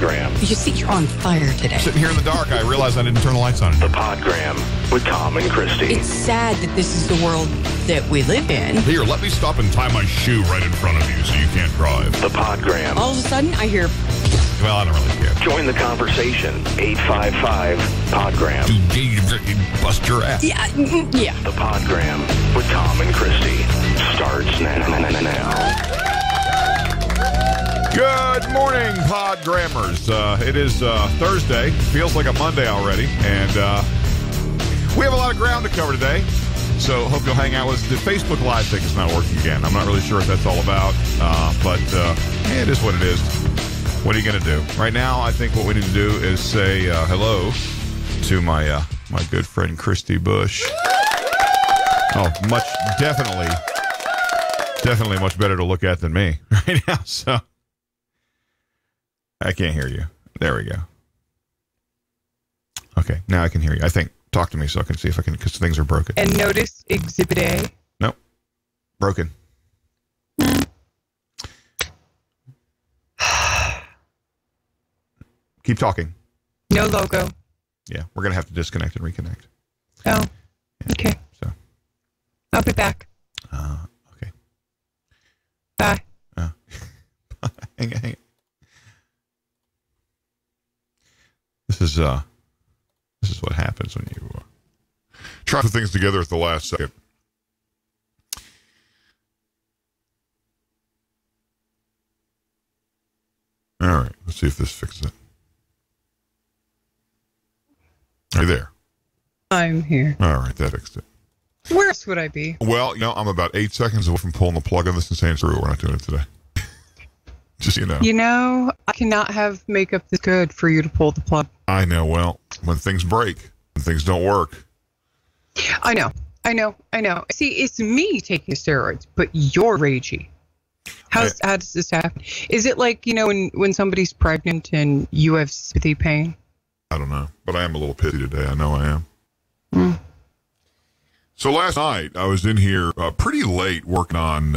Podgram. You see, you're on fire today. Sitting here in the dark, I realized I didn't turn the lights on. The Podgram with Tom and Christy. It's sad that this is the world that we live in. Here, let me stop and tie my shoe right in front of you so you can't drive. The Podgram. All of a sudden, I hear... Well, I don't really care. Join the conversation. 855-PODGRAM. Bust your ass. Yeah. The Podgram with Tom and Christy starts now. Good morning, Podgrammers. It is Thursday. Feels like a Monday already. And we have a lot of ground to cover today. So hope you'll hang out with us. The Facebook Live thing is not working again. I'm not really sure what that's all about. But it is what it is. What are you going to do? Right now, I think what we need to do is say hello to my good friend Christy Bush. Oh, definitely much better to look at than me right now. So I can't hear you. There we go. Okay, now I can hear you. I think. Talk to me so I can see if I can, because things are broken. And notice Exhibit A. Nope. Broken. Keep talking. No logo. Yeah, we're going to have to disconnect and reconnect. Oh, Yeah. okay. So. I'll be back. Okay. Bye. Hang on. This is what happens when you try to put things together at the last second. All right, let's see if this fixes it. Are you there? I'm here. All right, that fixed it. Where else would I be? Well, I'm about 8 seconds away from pulling the plug on this and saying screw it, we're not doing it today. Just so you know. You know, I cannot have makeup this good for you to pull the plug. I know. Well, when things break, when things don't work. I know. See, it's me taking steroids, but you're ragey. How does this happen? Is it like, when somebody's pregnant and you have sympathy pain? I don't know, but I am a little pissy today. I know I am. Mm. So last night I was in here pretty late working on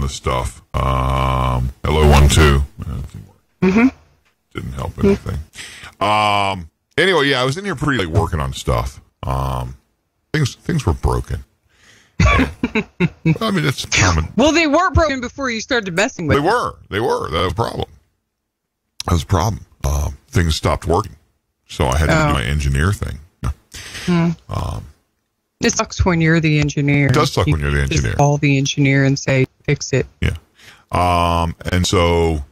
this stuff. Hello 1-2. Mm-hmm. Didn't help anything. Anyway, yeah, I was in here pretty late working on stuff. Things were broken. I mean, it's common. Well, they were broken before you started messing with them. They were. That was a problem. Things stopped working, so I had to do my engineer thing. It sucks when you're the engineer. It does suck when you're the engineer. Just call the engineer and say, fix it. Yeah. And so,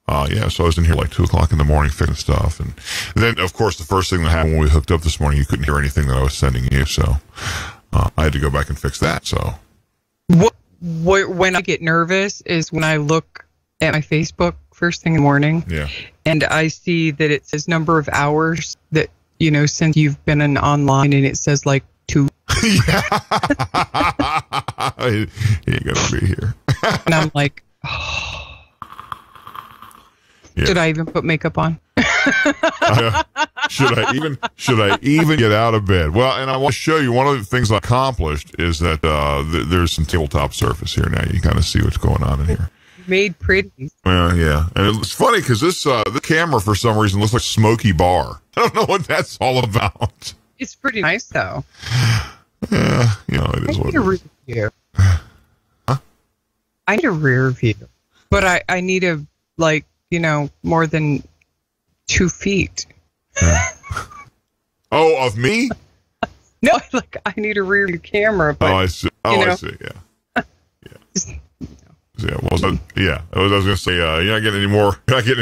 so I was in here like 2 o'clock in the morning fixing stuff. And then, of course, the first thing that happened when we hooked up this morning, you couldn't hear anything that I was sending you. So I had to go back and fix that. So when I get nervous is when I look at my Facebook first thing in the morning. Yeah. And I see that it says number of hours that, since you've been online, and it says like 2. Yeah. He ain't gonna be here. And I'm like, oh. Yeah. Should I even put makeup on? Should I even get out of bed? Well, and I want to show you one of the things I accomplished is that there's some tabletop surface here now. You kind of see what's going on in here. Made pretty. Well, yeah, and it's funny because this camera for some reason looks like Smoky Bar. I don't know what that's all about. It's pretty nice though. Yeah, it is what it is. View. Huh? I need a rear view, but I need a more than 2 feet. Yeah. Oh, of me? No, I need a rear view camera. But, I see. I see. Yeah. Yeah, well, I was going to say, you're not getting any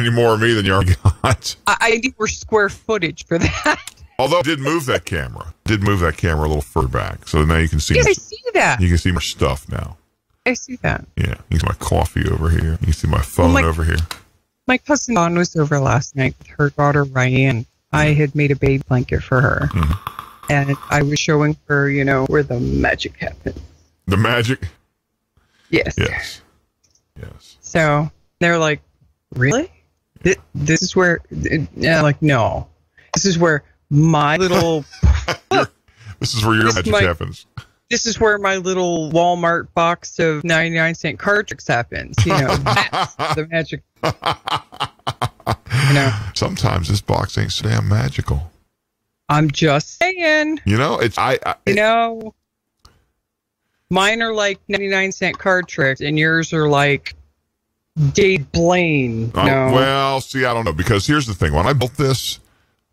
more of me than you already got. I need more square footage for that. Although I did move that camera a little further back, so now you can see. Yes, I see that. You can see more stuff now. I see that. Yeah, you can see my coffee over here. You can see my phone over here. My cousin Dawn was over last night with her daughter Ryan. I had made a baby blanket for her, and I was showing her, where the magic happens. The magic. Yes. Yes. So they're like, really? This is where, no. This is where my little... This is where your magic happens. This is where my little Walmart box of 99-cent card tricks happens. That's the magic. You know, Sometimes this box ain't so damn magical. I'm just saying. You know, Mine are like 99-cent card tricks, and yours are like Dave Blaine. No. Well, see, I don't know, because here's the thing. When I built this,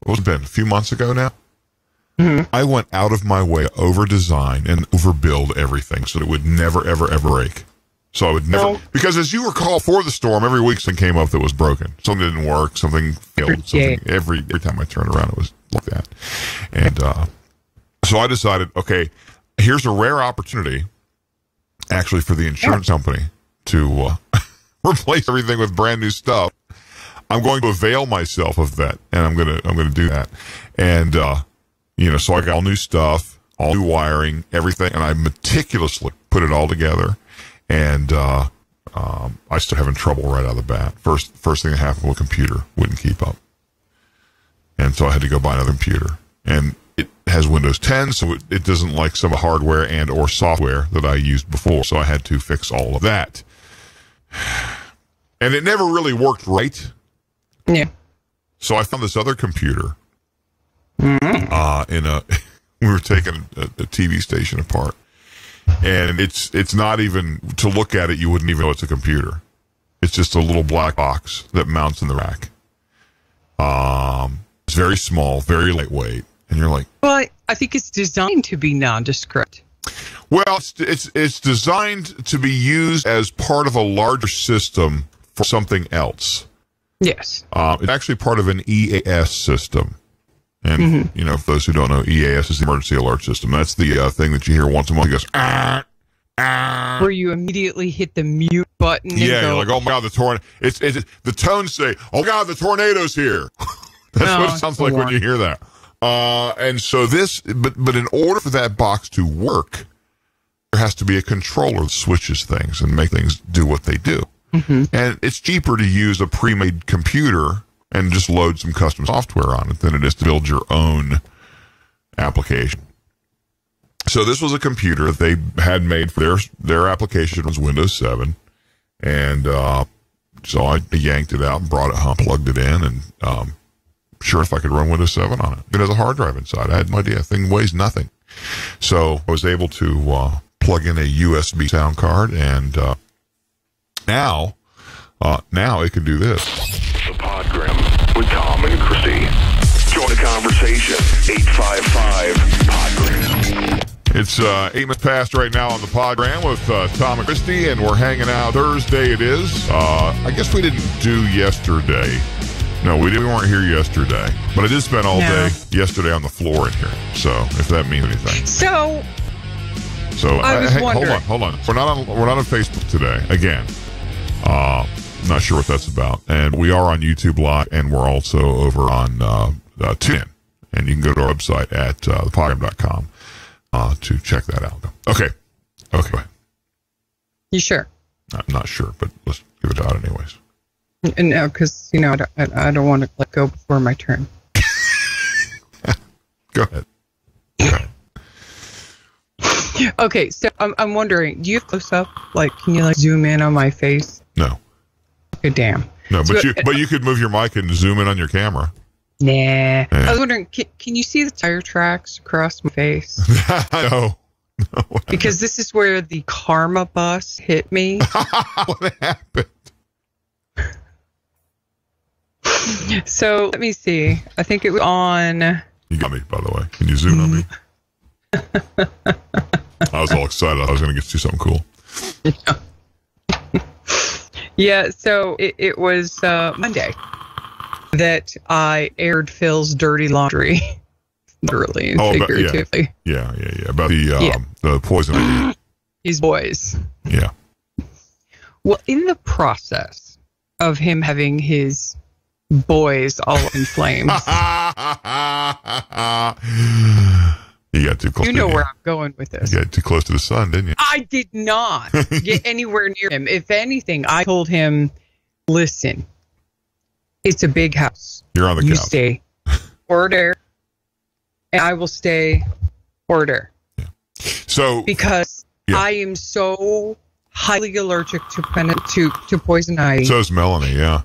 what's it been, a few months ago now? Mm-hmm. I went out of my way to over-design and overbuild everything so that it would never, ever, ever break. So I would never, because as you recall, for the storm, every week something came up that was broken. Something didn't work, something failed. Every time I turned around, it was like that. And so I decided, okay, here's a rare opportunity, actually, for the insurance company to replace everything with brand new stuff. I'm going to avail myself of that, and I'm gonna do that. And so I got all new stuff, all new wiring, everything, and I meticulously put it all together. And I started having trouble right out of the bat. First thing that happened, the computer wouldn't keep up, and so I had to go buy another computer. And it has Windows 10, so it doesn't like some hardware and or software that I used before. So I had to fix all of that, and it never really worked right. Yeah. So I found this other computer. We were taking a TV station apart. And it's not even, to look at it, you wouldn't even know it's a computer. It's just a little black box that mounts in the rack. It's very small, very lightweight. And you're like... Well, I think it's designed to be nondescript. Well, it's designed to be used as part of a larger system for something else. Yes. It's actually part of an EAS system. And, for those who don't know, EAS is the emergency alert system. That's the thing that you hear once a month. It goes, where you immediately hit the mute button. Yeah, you're like, oh my God, the tornado. The tones say, oh God, the tornado's here. That's what it sounds like when you hear that. And so but in order for that box to work, there has to be a controller that switches things and make things do what they do. Mm-hmm. And it's cheaper to use a pre-made computer and just load some custom software on it than it is to build your own application. So this was a computer that they had made for their application. It was Windows 7. And so I yanked it out and brought it home, plugged it in, and sure if I could run Windows 7 on it. It has a hard drive inside. I had no idea. The thing weighs nothing. So I was able to plug in a USB sound card, and now it can do this. The Podgram with Tom and Christy. Join the conversation. 855-PODGRAM. It's 8 minutes past right now on the Podgram with Tom and Christy, and we're hanging out. Thursday it is. I guess we didn't do yesterday. No, we weren't here yesterday. But I did spend all day yesterday on the floor in here. So, if that means anything. So I was wondering. Hold on. We're not on Facebook today. Again. Not sure what that's about. And we are on YouTube Live, and we're also over on TuneIn. And you can go to our website at thepodgram.com to check that out. Okay. You sure? I'm not sure, but let's give it out anyways. No, because, I don't want to let go before my turn. Go ahead. Okay, so I'm wondering, do you have close up? Like, can you zoom in on my face? No. Good damn. No, but you could move your mic and zoom in on your camera. Nah. Yeah. I was wondering, can you see the tire tracks across my face? No. Because this is where the karma bus hit me. What happened? So let me see. I think it was on. You got me, by the way. Can you zoom on me? I was all excited. I was going to get you something cool. Yeah, so it was Monday that I aired Phil's dirty laundry, literally and figuratively. Yeah. About the poison ivy. His boys. Yeah. Well, in the process of him having his boys all in flames. You got too close. You know where I'm going with this. You got too close to the sun, didn't you? I did not get anywhere near him. If anything, I told him, listen, it's a big house. You're on the couch. You stay order, and I will stay order. Yeah. So because I am so highly allergic to poison ivy. So is Melanie, yeah.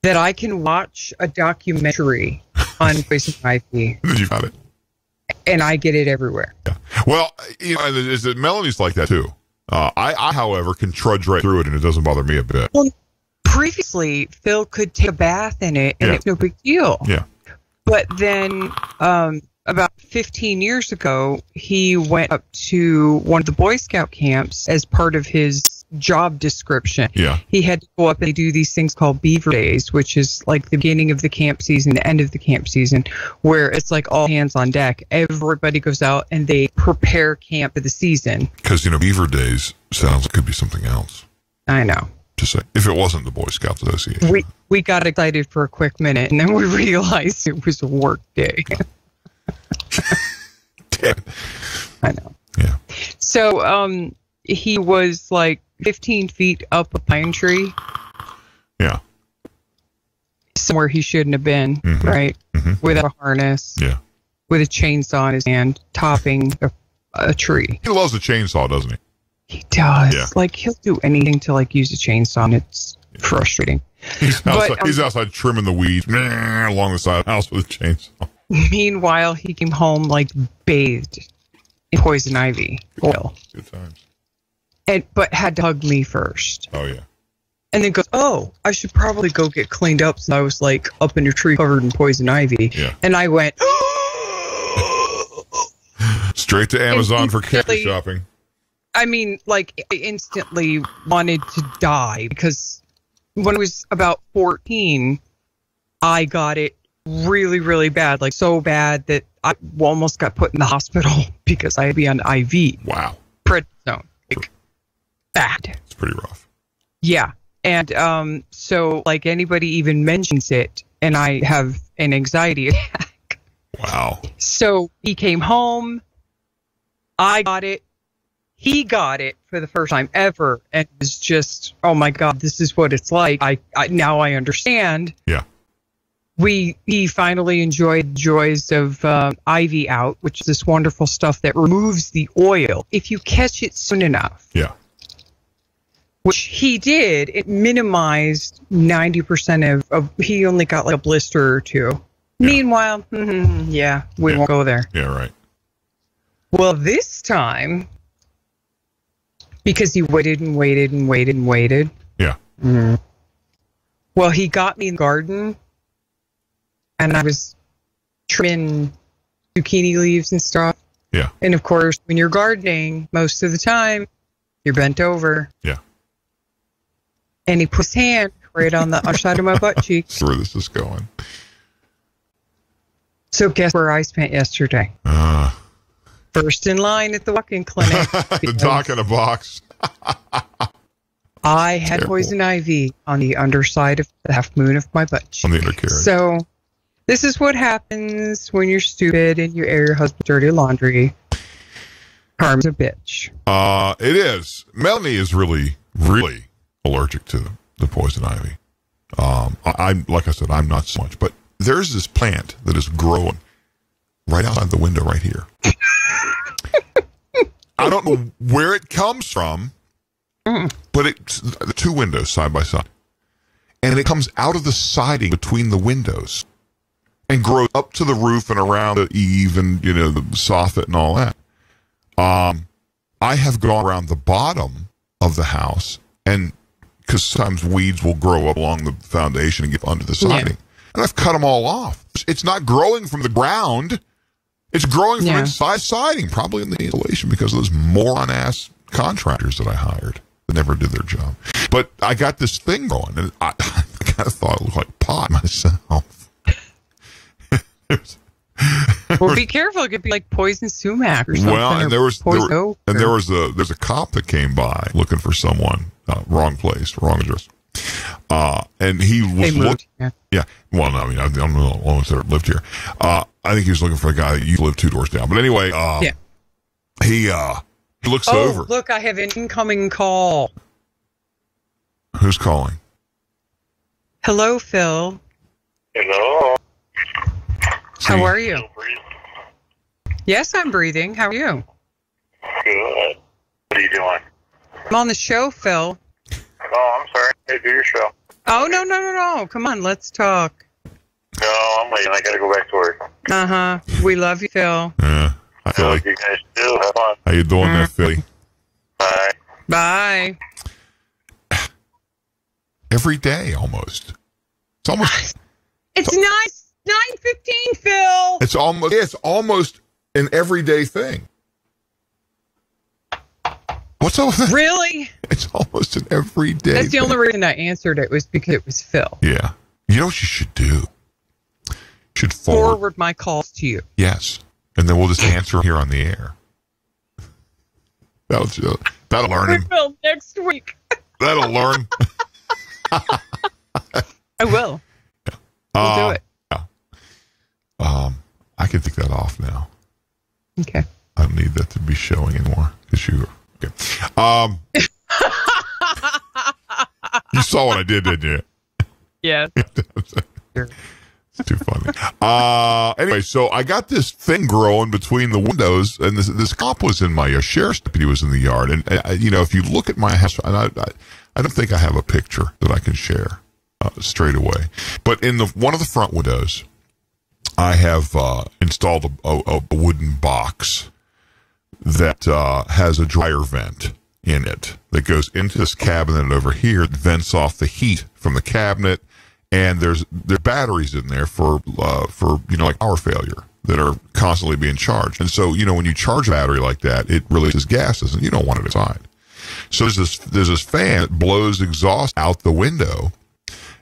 that I can watch a documentary on Poison Ivy, You got it. and I get it everywhere. Yeah. Well, is it Melanie's like that too? I, however, can trudge right through it, and it doesn't bother me a bit. Well, previously, Phil could take a bath in it, and it's no big deal. Yeah. But then, about 15 years ago, he went up to one of the Boy Scout camps as part of his job description. Yeah. He had to go up and do these things called Beaver Days, which is like the beginning of the camp season, the end of the camp season, where it's like all hands on deck. Everybody goes out and they prepare camp for the season. Because, Beaver Days sounds like it could be something else. I know. Just say, if it wasn't the Boy Scouts Association. We got excited for a quick minute, and then we realized it was a work day. Damn. I know. Yeah. So, he was like 15 feet up a pine tree. Yeah. Somewhere he shouldn't have been, right? Mm-hmm. Without a harness. Yeah. With a chainsaw in his hand, topping a tree. He loves the chainsaw, doesn't he? He does. Yeah. Like, he'll do anything to, like, use a chainsaw, and it's frustrating. He's outside trimming the weeds along the side of the house with a chainsaw. Meanwhile, he came home, like, bathed in poison ivy oil. Good times. But had to hug me first. Oh, yeah. And then goes, oh, I should probably go get cleaned up since I was, like, up in a tree covered in poison ivy. Yeah. And I went, Straight to Amazon for candy shopping. I mean, like, I instantly wanted to die because when I was about 14, I got it really, really bad. Like, so bad that I almost got put in the hospital because I had to be on IV. Wow. Prednisone. Like, bad. It's pretty rough. Yeah. And so, like, anybody even mentions it, and I have an anxiety attack. Wow. So he came home. I got it. He got it for the first time ever, and it was just, oh my God, this is what it's like. I now I understand. Yeah. He finally enjoyed the joys of Ivy Out, which is this wonderful stuff that removes the oil if you catch it soon enough. Yeah. Which he did. It minimized 90% of he only got like a blister or two. Yeah. Meanwhile, we won't go there. Yeah, right. Well, this time, because he waited and waited and waited and waited. Yeah. Well, he got me in the garden, and I was trimming zucchini leaves and stuff. Yeah. And of course, when you're gardening, most of the time, you're bent over. Yeah. And he put his hand right on the other side of my butt cheek. That's where this is going. So guess where I spent yesterday? First in line at the walk-in clinic. The doc in a box. I had poison ivy on the underside of the half moon of my butt cheek. On the undercarriage. So this is what happens when you're stupid and you air your husband's dirty laundry. Karma's a bitch. It is. Melanie is really, really allergic to the poison ivy. I'm like I said, I'm not so much, but there's this plant that is growing right outside the window right here. I don't know where it comes from, but it's the two windows side by side. And it comes out of the siding between the windows and grows up to the roof and around the eave and, the soffit and all that. I have gone around the bottom of the house, and because sometimes weeds will grow up along the foundation and get under the siding. Yeah. And I've cut them all off. It's not growing from the ground. It's growing from inside siding, probably in the insulation because of those moron-ass contractors that I hired that never did their job. But I got this thing going, and I kind of thought it looked like pot myself. Well, be careful. It could be like poison sumac or something. Well, and there's a cop that came by looking for someone. Wrong place, wrong address. And he was looking. Yeah. Well, no, I mean, I don't know how long that lived here. I think he was looking for a guy that you live 2 doors down. But anyway, he looks over. Look, I have an incoming call. Who's calling? Hello, Phil. Hello. How are you? Still breathing? Yes, I'm breathing. How are you? Good. What are you doing? I'm on the show, Phil. Oh, I'm sorry. Hey, do your show. Oh, no. Come on, let's talk. No, I'm waiting. I got to go back to work. Uh-huh. We love you, Phil. Yeah. I feel like You guys do. Have fun. how you doing there, Philly? Bye. Bye. Every day, almost. It's almost. It's 9:15, Phil. It's almost an everyday thing. What's up with that? Really? It's almost an everyday. That's the thing. only reason I answered it was because it was Phil. Yeah. You know what you should do? You should forward. My calls to you. Yes. And then we'll just answer here on the air. That'll learn him. Phil, next week. That'll learn. I will. We'll do it. I can take that off now. Okay. I don't need that to be showing anymore. Because you. Okay. You saw what I did, didn't you? Yeah. It's too funny. Anyway, so I got this thing growing between the windows, and this cop was in my sheriff's deputy was in the yard, and if you look at my house, and I don't think I have a picture that I can share straight away, but in one of the front windows, I have installed a wooden box that has a dryer vent in it that goes into this cabinet over here, that vents off the heat from the cabinet. And there are batteries in there for like power failure that are constantly being charged. And so, when you charge a battery like that, it releases gases, and you don't want it inside. So there's this fan that blows exhaust out the window,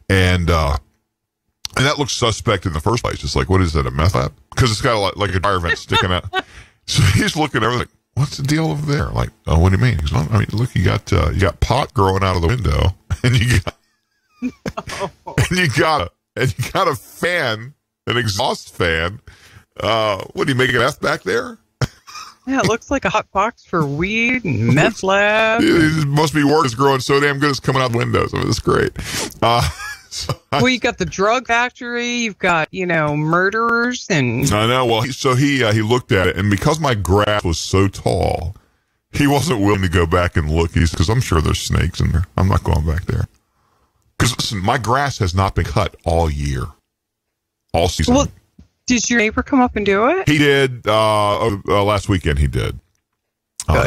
and that looks suspect in the first place. It's like, what is that, a meth lab? Because it's got like a dryer vent sticking out. So he's looking at everything. What's the deal over there? Like, oh, what do you mean? He's like, I mean, look, you got pot growing out of the window, and you got. And you got a fan, an exhaust fan. What do you make an F back there? Yeah, it looks like a hot box for weed and meth lab. It must be work is growing so damn good it's coming out the windows. I mean, it's great. Well, you got the drug factory. You've got murderers and. I know. Well, he looked at it, and because my grass was so tall, he wasn't willing to go back and look. Because I'm sure there's snakes in there. I'm not going back there. Because listen, my grass has not been cut all year, all season. Well, did your neighbor come up and do it? He did. Last weekend he did.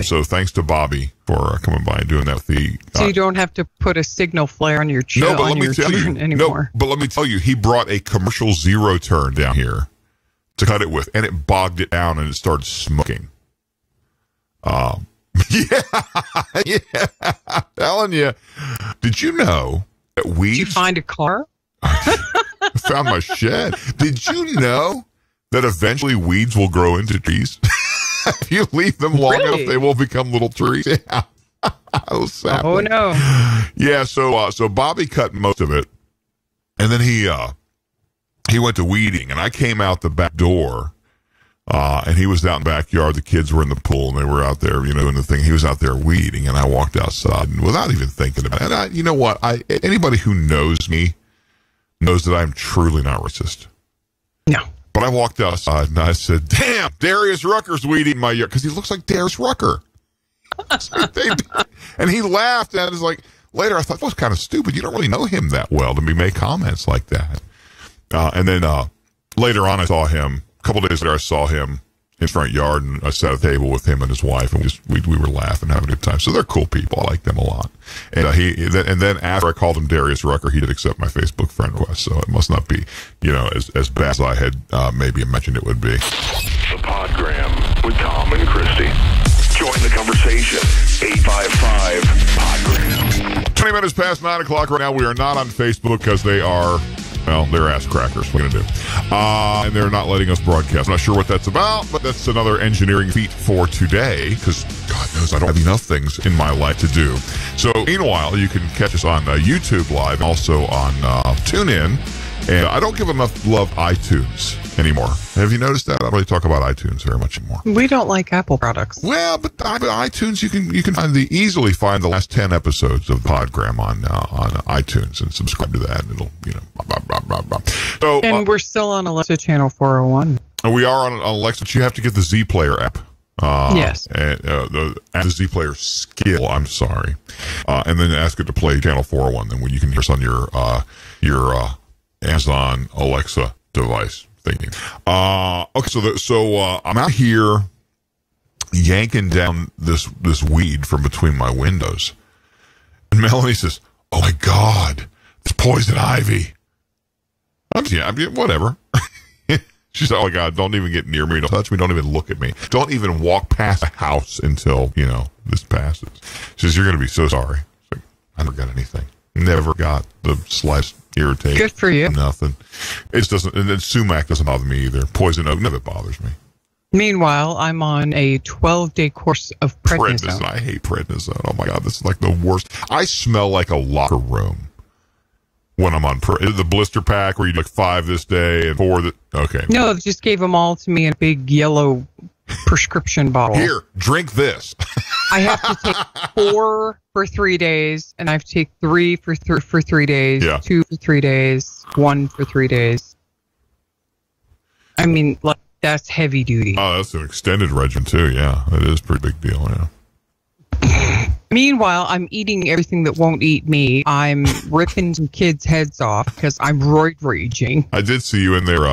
So thanks to Bobby for coming by and doing that. So you don't have to put a signal flare on your no, but let me tell you anymore. No, but let me tell you, he brought a commercial zero turn down here to cut it with, and it bogged it down and it started smoking. Yeah, telling you. Did you know? Weeds? Did you find a car? I found my shed. Did you know that eventually weeds will grow into trees? If you leave them long enough, they will become little trees. Yeah. Oh no. Yeah, so Bobby cut most of it, and then he went to weeding, and I came out the back door. And he was out in the backyard. The kids were in the pool, and they were out there, doing the thing. He was out there weeding, and I walked outside and without even thinking about it. And you know what? Anybody who knows me knows that I'm truly not racist. No. But I walked outside, and I said, damn, Darius Rucker's weeding my yard, because he looks like Darius Rucker. And he laughed, and I was like, later I thought, that was kind of stupid. You don't really know him that well to make comments like that. And then later on, I saw him. A couple days later, I saw him in his front yard, and I sat at a table with him and his wife, and we were laughing, having a good time. So they're cool people. I like them a lot. And then after I called him Darius Rucker, he did accept my Facebook friend request. So it must not be, as bad as I had maybe imagined it would be. The Podgram with Tom and Christy. Join the conversation. 855-PODGRAM. 20 minutes past 9 o'clock right now. We are not on Facebook because they're ass crackers. What are you going to do? And they're not letting us broadcast. I'm not sure what that's about, but that's another engineering feat for today, because God knows I don't have enough things in my life to do. So meanwhile, you can catch us on YouTube Live and also on TuneIn. And I don't give enough love iTunes anymore. Have you noticed that? I don't really talk about iTunes very much anymore. We don't like Apple products. Well, but iTunes, you can easily find the last 10 episodes of the Podgram on iTunes and subscribe to that. And it'll, blah, blah, blah, blah. So, and we're still on Alexa channel 401. We are on Alexa, but you have to get the Z Player app. Yes. And the Z Player skill. I'm sorry, and then ask it to play Channel 401. Then when you can hear us on your Amazon Alexa device thingy. Okay, so I'm out here yanking down this weed from between my windows, and Melanie says, "Oh my God, it's poison ivy." I mean, whatever. She said, "Oh my God, don't even get near me. Don't touch me. Don't even look at me. Don't even walk past the house until, this passes." She says, "You're going to be so sorry." It's like, I never got anything. Never got the slightest irritation. Good for you. Nothing. It doesn't, and then sumac doesn't bother me either. Poison oak never bothers me. Meanwhile, I'm on a 12-day course of prednisone. I hate prednisone. Oh my God, this is like the worst. I smell like a locker room when I'm on the blister pack where you do like 5 this day and 4 that. Okay. No, they just gave them all to me in a big yellow prescription bottle. Here, drink this. I have to take 4 for 3 days, and I have to take 3 for 3 days, 2 for 3 days, 1 for 3 days. I mean, like, that's heavy duty. Oh, that's an extended regimen too. Yeah, it is a pretty big deal. Yeah. Meanwhile, I'm eating everything that won't eat me. I'm ripping some kids' heads off because I'm roid raging. I did see you in there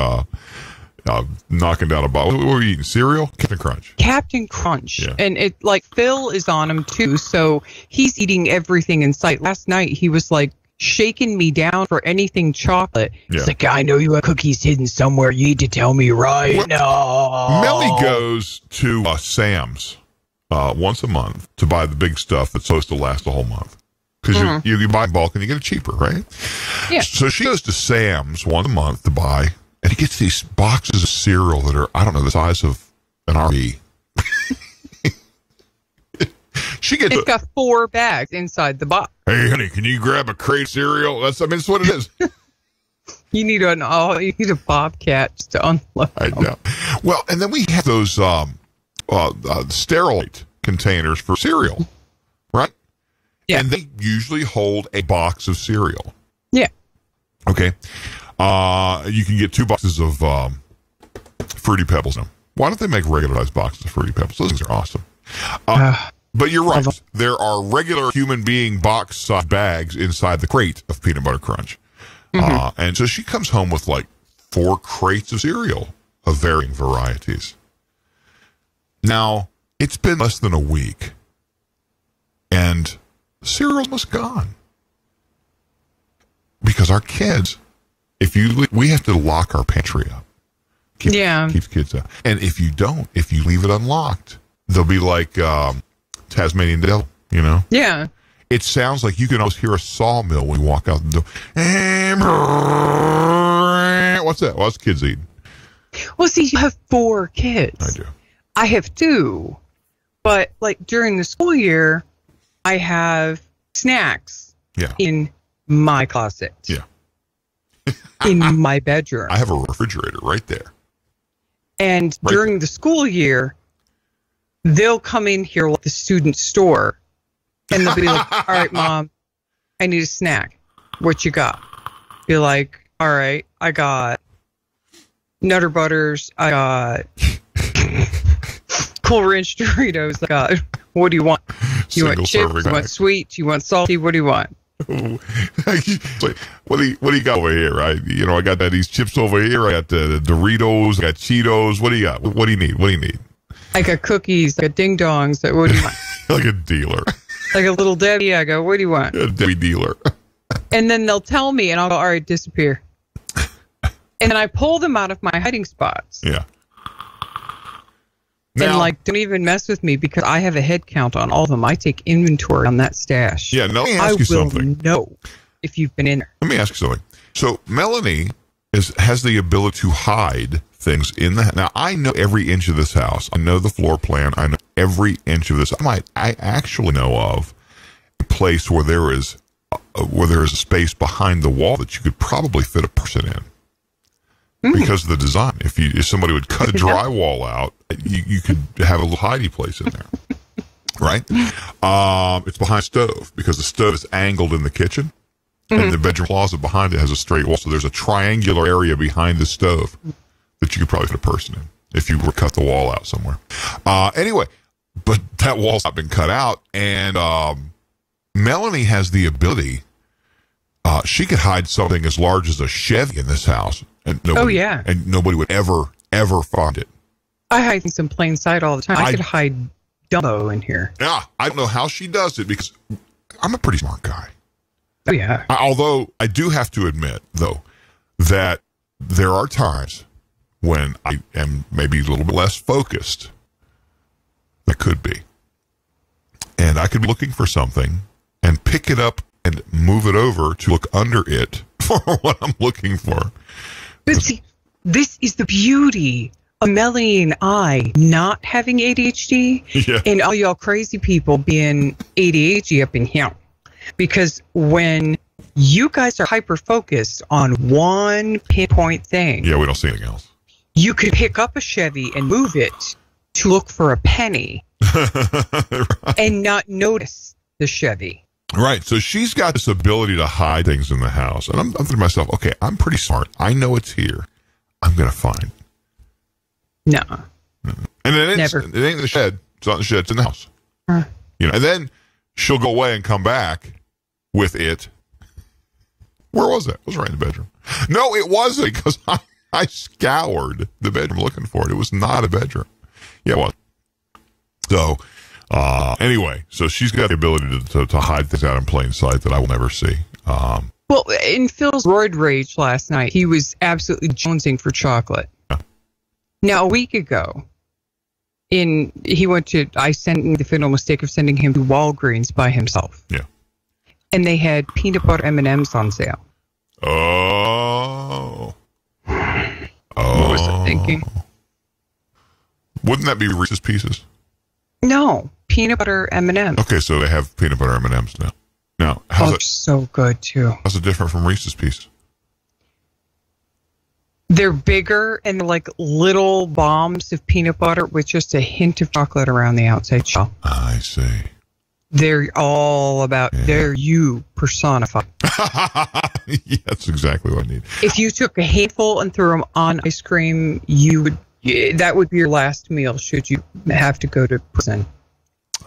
knocking down a bottle. What were you eating? Cereal? Captain Crunch. Captain Crunch. Yeah. And it Phil is on him too, so he's eating everything in sight. Last night he was like shaking me down for anything chocolate. Yeah. He's like, "I know you have cookies hidden somewhere. You need to tell me right now." Melly goes to Sam's once a month to buy the big stuff that's supposed to last the whole month. Because you buy in bulk and you get it cheaper, right? Yeah. So she goes to Sam's once a month to buy, and he gets these boxes of cereal that are, I don't know, the size of an RV. It's got 4 bags inside the box. "Hey, honey, can you grab a crate of cereal?" That's what it is. You need a Bobcat just to unload. I know. Well, and then we have those Sterilite containers for cereal, right? Yeah. And they usually hold a box of cereal. Yeah. Okay. You can get 2 boxes of Fruity Pebbles now. Why don't they make regularized boxes of Fruity Pebbles? Those things are awesome. But you're right. There are regular human being box-sized bags inside the crate of Peanut Butter Crunch. And so she comes home with like 4 crates of cereal of varying varieties. Now, it's been less than a week, and cereal's almost gone. Because our kids, we have to lock our pantry up. Keeps kids out. And if you leave it unlocked, they'll be like Tasmanian Devil, Yeah. It sounds like you can almost hear a sawmill when you walk out the door. What's that? Well, that's kids eating. Well, see, you have 4 kids. I do. I have 2. But, like, during the school year, I have snacks in my closet. Yeah. In my bedroom. I have a refrigerator right there. And during the school year, they'll come in here like the student store. And they'll be like, "All right, Mom, I need a snack. What you got?" Be like, "All right, I got Nutter Butters. I got Cool Ranch Doritos. I got, what do you want? You want chips? You want sweet? You want salty? What do you want?" Like, what do you got over here? I got these chips over here. I got the Doritos. I got Cheetos. What do you got? What do you need? What do you need? I got cookies. I got ding dongs. What do you want? Like a dealer. Like a little Debbie. I go, "What do you want?" A Debbie dealer. And then they'll tell me, and I'll go, "All right, disappear." And then I pull them out of my hiding spots. Yeah. And don't even mess with me because I have a head count on all of them. I take inventory on that stash. Yeah, no, let me ask you something. I will know if you've been in there. Let me ask you something. So Melanie has the ability to hide things in the. Now I know every inch of this house. I know the floor plan. I know every inch of this. I actually know of a place where there is a space behind the wall that you could probably fit a person in. Because of the design. If somebody would cut the drywall out, you could have a little hidey place in there. Right? It's behind a stove because the stove is angled in the kitchen. And the bedroom closet behind it has a straight wall. So there's a triangular area behind the stove that you could probably put a person in. if you were cut the wall out somewhere. Anyway, but that wall's not been cut out, and Melanie has the ability. She could hide something as large as a Chevy in this house, and nobody, and nobody would ever find it. I hide things in plain sight all the time. I could hide Dumbo in here. Yeah, I don't know how she does it because I'm a pretty smart guy. Oh, yeah. Although I do have to admit, though, that there are times when I am maybe a little bit less focused. That could be. And I could be looking for something and pick it up and move it over to look under it for what I'm looking for. But see, this is the beauty of Melanie and I not having ADHD and all y'all crazy people being ADHD up in here. Because when you guys are hyper-focused on one pinpoint thing. Yeah, we don't see anything else. You could pick up a Chevy and move it to look for a penny and not notice the Chevy. Right. So she's got this ability to hide things in the house. And I'm thinking to myself, okay, I'm pretty smart. I know it's here. I'm going to find it. No. And it ain't in the shed. It's not in the shed. It's in the house. You know. And then she'll go away and come back with it. Where was it? It was right in the bedroom. No, it wasn't, because I scoured the bedroom looking for it. It was not a bedroom. Yeah, it was. So, anyway, so she's got the ability to hide things out in plain sight that I will never see. Well, in Phil's roid rage last night, he was absolutely jonesing for chocolate. Yeah. Now, a week ago, I sent the fatal mistake of sending him to Walgreens by himself. Yeah. And they had peanut butter M&Ms on sale. Oh. What was I thinking? Wouldn't that be Reese's Pieces? No, peanut butter M&Ms. Okay, so they have peanut butter M&Ms now. Now, how's it so good too? How's it different from Reese's Pieces? They're bigger and they're like little bombs of peanut butter with just a hint of chocolate around the outside shell. I see. They're all about, they're you personified. Yeah, that's exactly what I need. If you took a handful and threw them on ice cream, that would be your last meal should you have to go to prison.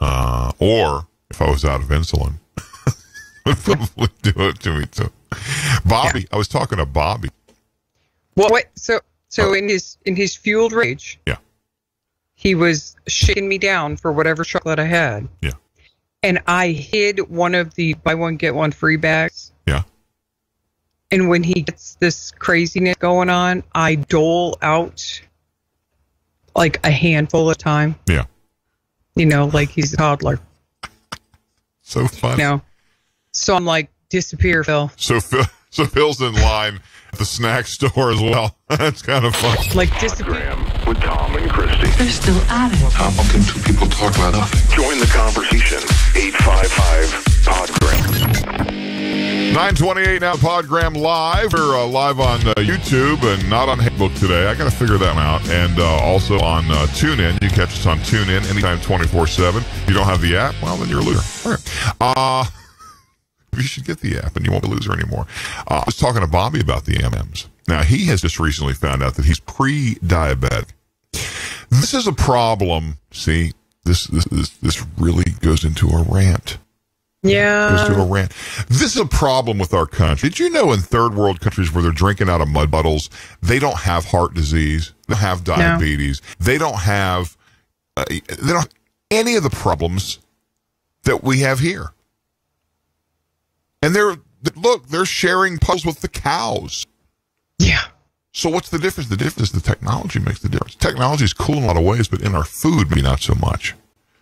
Or if I was out of insulin, would probably do it to me too. Bobby, I was talking to Bobby. Well, wait, so in his fueled rage, he was shaking me down for whatever chocolate I had. Yeah. And I hid one of the buy one get one free bags. Yeah. And when he gets this craziness going on, I dole out like a handful at a time. Yeah. You know, like he's a toddler. So funny. You know? So I'm like, disappear, Phil. So Phil's in line at the snack store as well. That's kind of fun. Like disappear. With Tom and Christy. They're still at it. How can two people talk about nothing? Join the conversation. 855-PODGRAM. 9:28 now, Podgram Live. We're live on YouTube and not on Facebook today. I got to figure that out. And also on TuneIn. You can catch us on TuneIn anytime 24/7. If you don't have the app, well, then you're a loser. All right. You should get the app and you won't be a loser anymore. I was talking to Bobby about the M&Ms. Now, he has just recently found out that he's pre-diabetic. This is a problem. See, this really goes into a rant. Yeah. Goes to a rant. This is a problem with our country. Did you know in third world countries where they're drinking out of mud bottles, they don't have heart disease, they don't have diabetes, they don't have any of the problems that we have here. And they're sharing puzzles with the cows. Yeah. So what's the difference? The difference is the technology makes the difference. Technology is cool in a lot of ways, but in our food, maybe not so much.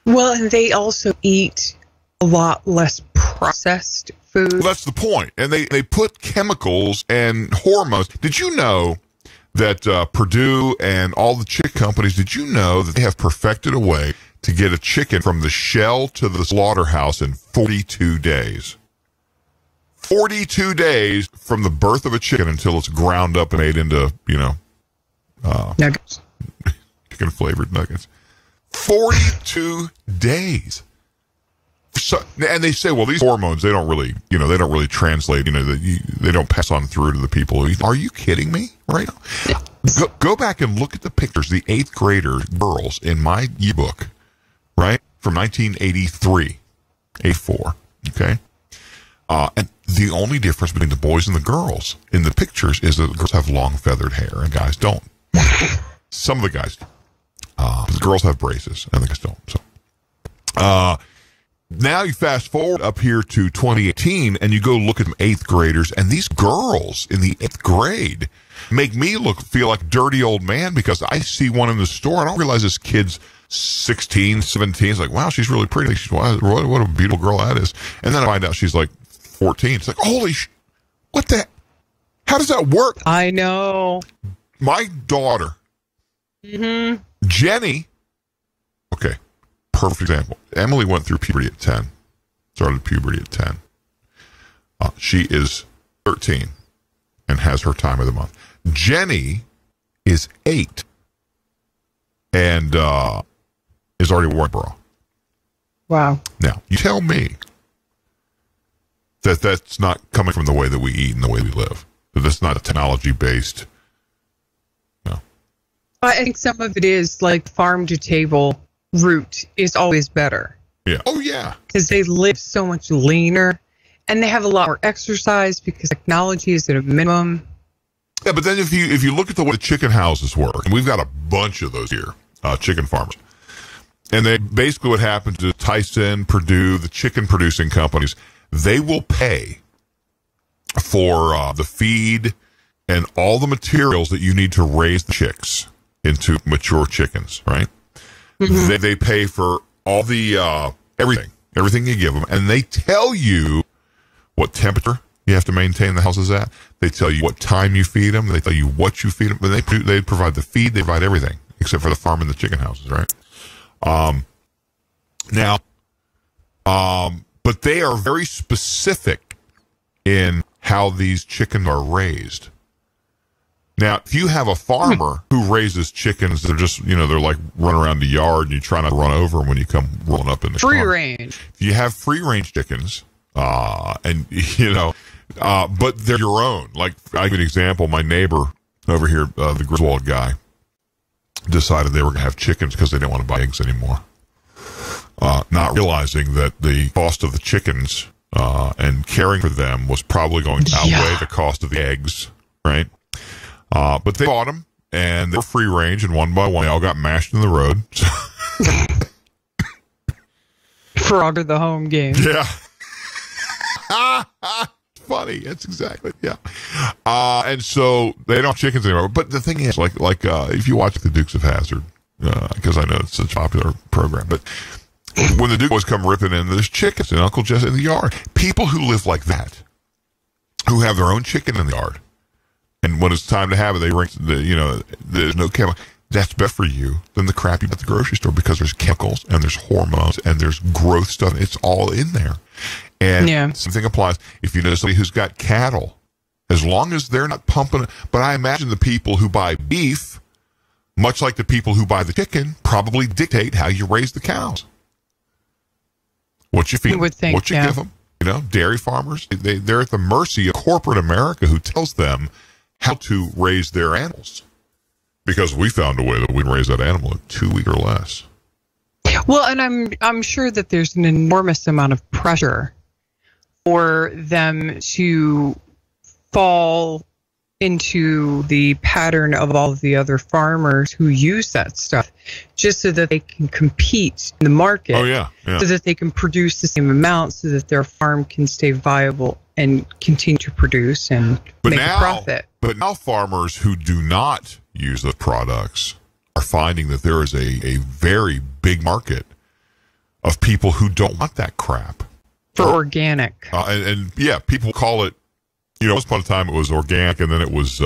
Well, and they also eat a lot less processed food. Well, that's the point. And they put chemicals and hormones. Did you know that Purdue and all the chicken companies, did you know that they have perfected a way to get a chicken from the shell to the slaughterhouse in 42 days? 42 days from the birth of a chicken until it's ground up and made into, nuggets. Chicken flavored nuggets. 42 days. So, and they say, well, these hormones, they don't really translate, they don't pass on through to the people. Are you kidding me right now? Go back and look at the pictures. The 8th grader girls in my yearbook, right, from 1983, 84. Okay, and the only difference between the boys and the girls in the pictures is that the girls have long feathered hair and guys don't. Some of the guys do. The girls have braces and the guys don't. So, now you fast forward up here to 2018 and you go look at them 8th graders, and these girls in the 8th grade make me feel like a dirty old man because I see one in the store. I don't realize this kid's 16, 17. It's like, wow, she's really pretty. What a beautiful girl that is. And then I find out she's like 14. It's like, holy what the? How does that work? I know. My daughter, Jenny, okay, perfect example. Emily went through puberty at 10. Started puberty at 10. She is 13 and has her time of the month. Jenny is 8 and is already wearing a bra. Wow. Now, you tell me that that's not coming from the way that we eat and the way we live. That that's not a technology-based. No. I think some of it is like farm to table route is always better. Yeah. Oh, yeah. Because they live so much leaner and they have a lot more exercise because technology is at a minimum. Yeah, but then if you look at the way the chicken houses work, and we've got a bunch of those here, chicken farmers, and they basically what happens is Tyson, Purdue, the chicken producing companies, they will pay for the feed and all the materials that you need to raise the chicks into mature chickens, right? Mm-hmm. They pay for all the everything you give them, and they tell you what temperature you have to maintain the houses at. They tell you what time you feed them. They tell you what you feed them. But they provide the feed. They provide everything except for the farm and the chicken houses, right? But they are very specific in how these chickens are raised. Now, if you have a farmer who raises chickens, they're just, they're like running around the yard and you try not to run over them when you come rolling up in the free car. range. If you have free range chickens, but they're your own. Like, I give an example. My neighbor over here, the Griswold guy, decided they were going to have chickens because they didn't want to buy eggs anymore. Not realizing that the cost of the chickens and caring for them was probably going to outweigh the cost of the eggs, right? But they bought them, and they were free range, and one by one, they all got mashed in the road. Frog of the home game. Yeah. Funny. It's exactly, yeah. And so they don't have chickens anymore. But the thing is, like if you watch the Dukes of Hazzard, because I know it's such a popular program, but when the Duke boys come ripping in, there's chickens and Uncle Jesse in the yard. People who live like that, who have their own chicken in the yard, and when it's time to have it, they rinse there's no chemical. That's better for you than the crap you get at the grocery store because there's chemicals and there's hormones and there's growth stuff. It's all in there. And something applies if you know somebody who's got cattle, as long as they're not pumping it. But I imagine the people who buy beef, much like the people who buy the chicken, probably dictate how you raise the cows. What you feed them, what you give them. Dairy farmers, they're at the mercy of corporate America who tells them how to raise their animals. Because we found a way that we can raise that animal in 2 weeks or less. Well, and I'm sure that there's an enormous amount of pressure for them to fall into the pattern of all of the other farmers who use that stuff, just so that they can compete in the market. Oh, yeah. So that they can produce the same amount, so that their farm can stay viable and continue to produce and make a profit. But now farmers who do not use the products are finding that there is a very big market of people who don't want that crap. For organic. And people call it, once upon a time it was organic, and then it was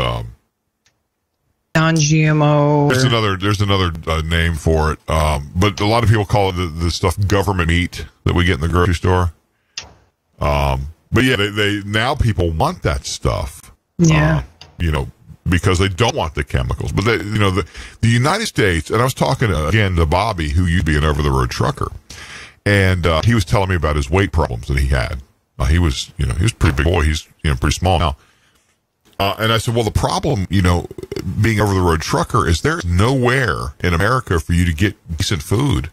non-GMO. There's another name for it. But a lot of people call it the stuff government meat that we get in the grocery store. But yeah, they now people want that stuff. Yeah. Because they don't want the chemicals. But the United States, and I was talking again to Bobby, who used to be an over-the-road trucker, and he was telling me about his weight problems that he had. He was a pretty big boy. He's pretty small now. And I said, well, the problem, being over-the-road trucker is there's nowhere in America for you to get decent food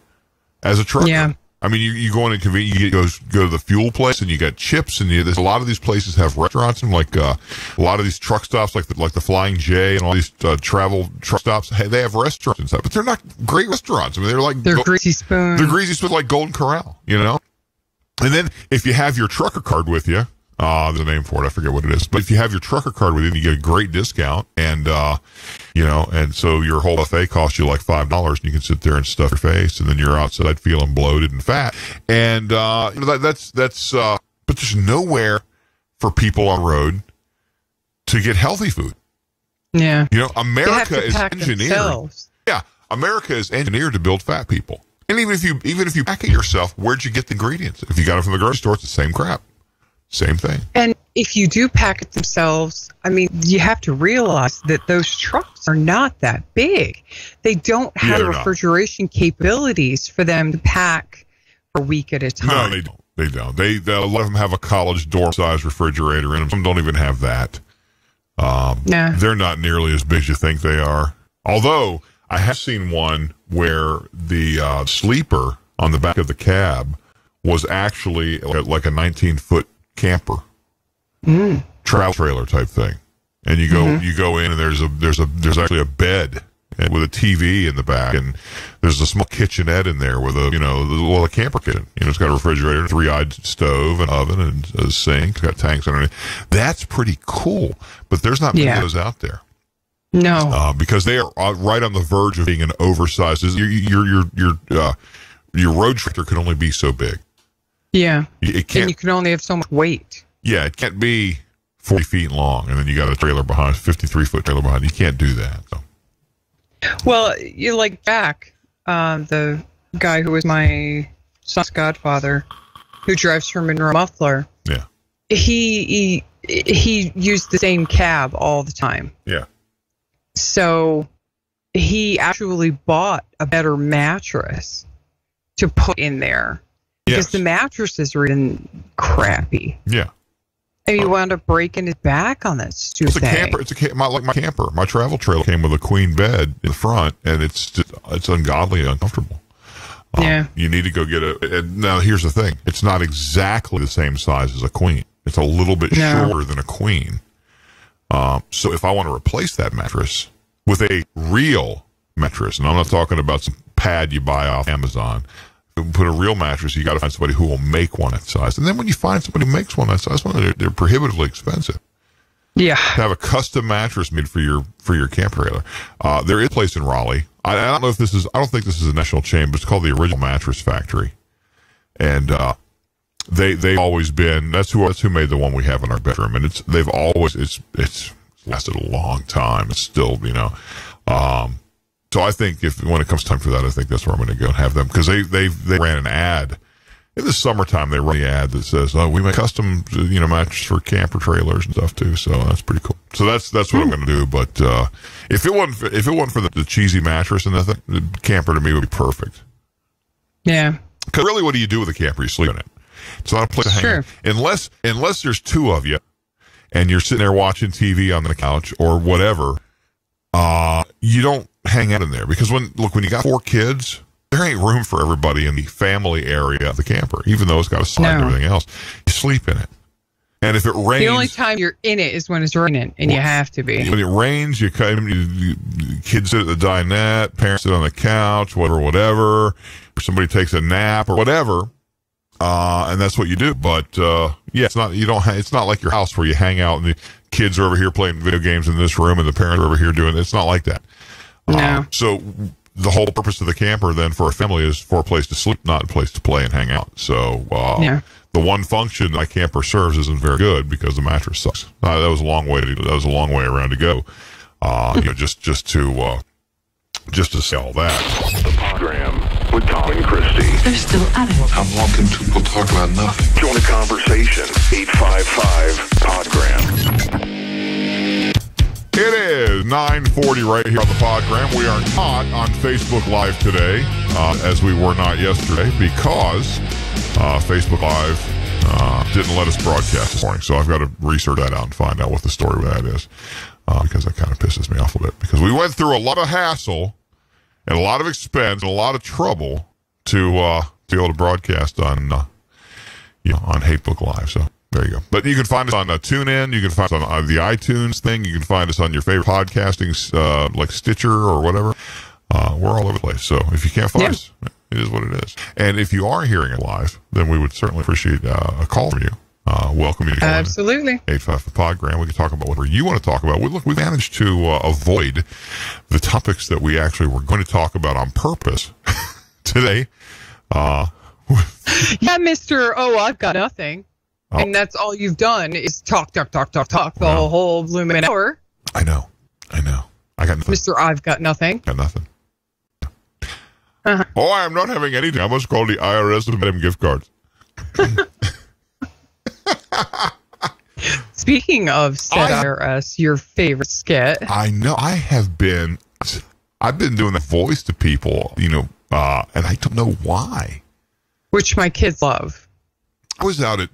as a trucker. Yeah. I mean, you go in and you go to the fuel place and you got chips, and there's a lot of these places have restaurants, and like a lot of these truck stops, like the Flying J and all these travel truck stops, they have restaurants and stuff, but they're not great restaurants. I mean, they're Greasy Spoon. They're Greasy Spoon, like Golden Corral, And then if you have your trucker card with you, there's a name for it, I forget what it is, but if you have your trucker card with you, you get a great discount, and and so your whole buffet costs you like $5, and you can sit there and stuff your face, and then you're outside feeling bloated and fat, and that's but there's nowhere for people on the road to get healthy food. Yeah, America is engineered. Yeah, America is engineered to build fat people, and even if you pack it yourself, where'd you get the ingredients? If you got it from the grocery store, it's the same crap. Same thing. And if you do pack it themselves, I mean, you have to realize that those trucks are not that big. They don't have refrigeration capabilities for them to pack for a week at a time. No, they don't. A lot of them have a college dorm size refrigerator in them. Some don't even have that. They're not nearly as big as you think they are. Although I have seen one where the sleeper on the back of the cab was actually like a 19-foot camper, travel trailer type thing, and you go in, and there's actually a bed with a TV in the back, and there's a small kitchenette in there with a camper kitchen. It's got a refrigerator, 3-eyed stove, an oven, and a sink. It's got tanks underneath. That's pretty cool, but there's not many of those out there. No, because they are right on the verge of being an oversized. Your road tractor can only be so big. Yeah, it can't, and you can only have so much weight. Yeah, it can't be 40 feet long, and then you got a trailer behind, 53-foot trailer behind. You can't do that. So. Well, you like Jack, the guy who was my son's godfather, who drives for Monroe Muffler. Yeah, he used the same cab all the time. Yeah, so he actually bought a better mattress to put in there. Because the mattresses were even crappy. Yeah. And he wound up breaking his back on that stupid thing. It's a camper. Like my camper. My travel trailer came with a queen bed in the front, and it's ungodly uncomfortable. You need to go get now, here's the thing. It's not exactly the same size as a queen. It's a little bit shorter than a queen. So if I want to replace that mattress with a real mattress, and I'm not talking about some pad you buy off Amazon, put a real mattress, you got to find somebody who will make one that size. And then when you find somebody who makes one that size, they're prohibitively expensive. Yeah. To have a custom mattress made for your camp trailer. There is a place in Raleigh. I don't know if this is, I don't think this is a national chain, but it's called the Original Mattress Factory. And they've always been, that's who made the one we have in our bedroom. And it's lasted a long time. It's still, so I think when it comes time for that, I think that's where I'm going to go and have them, because they ran an ad in the summertime. They run the ad that says, "Oh, we make custom mattress for camper trailers and stuff too." So that's pretty cool. So that's what I'm going to do. But if it wasn't for the cheesy mattress and the camper, to me would be perfect. Yeah. Because really, what do you do with a camper? You sleep in it. It's not a place to hang out. Unless there's two of you, and you're sitting there watching TV on the couch or whatever. You don't hang out in there, because when you got 4 kids, there ain't room for everybody in the family area of the camper, even though it's got a slide and everything else. You sleep in it. And if it rains, the only time you're in it is when it's raining, and you have to be. When it rains, you kids sit at the dinette, parents sit on the couch, whatever, or somebody takes a nap or whatever. And that's what you do. But, it's not like your house where you hang out and the kids are over here playing video games in this room and the parents are over here doing it. It's not like that. No. So the whole purpose of the camper then for a family is for a place to sleep, not a place to play and hang out. So, the one function my camper serves isn't very good because the mattress sucks. That was a long way around to go. Just to say all that. The program with Tom and Christy. They're still at it. How long can people talk about nothing? Join the conversation. 855-PODGRAM. It is 9:40 right here on the Podgram. We are not on Facebook Live today, as we were not yesterday, because Facebook Live didn't let us broadcast this morning, so I've got to research that out and find out what the story with that is, because that kind of pisses me off a bit, because we went through a lot of hassle and a lot of expense and a lot of trouble to be able to broadcast on on Hatebook Live. So there you go. But you can find us on TuneIn. You can find us on the iTunes thing. You can find us on your favorite podcasting, like Stitcher or whatever. We're all over the place. So if you can't find us, it is what it is. And if you are hearing it live, then we would certainly appreciate a call from you. Welcome you to Absolutely. 855-PODGRAM. We can talk about whatever you want to talk about. We managed to avoid the topics that we actually were going to talk about on purpose today. Yeah, Mr. Oh, I've got nothing. Oh. And that's all you've done is talk the whole blooming hour. I know. I got nothing. Mr. I've got nothing. Got nothing. Oh, I am not having anything. I must call the IRS and get him gift cards. Speaking of said IRS, your favorite skit. I know. I've been doing the voice to people, and I don't know why. Which my kids love. I was out at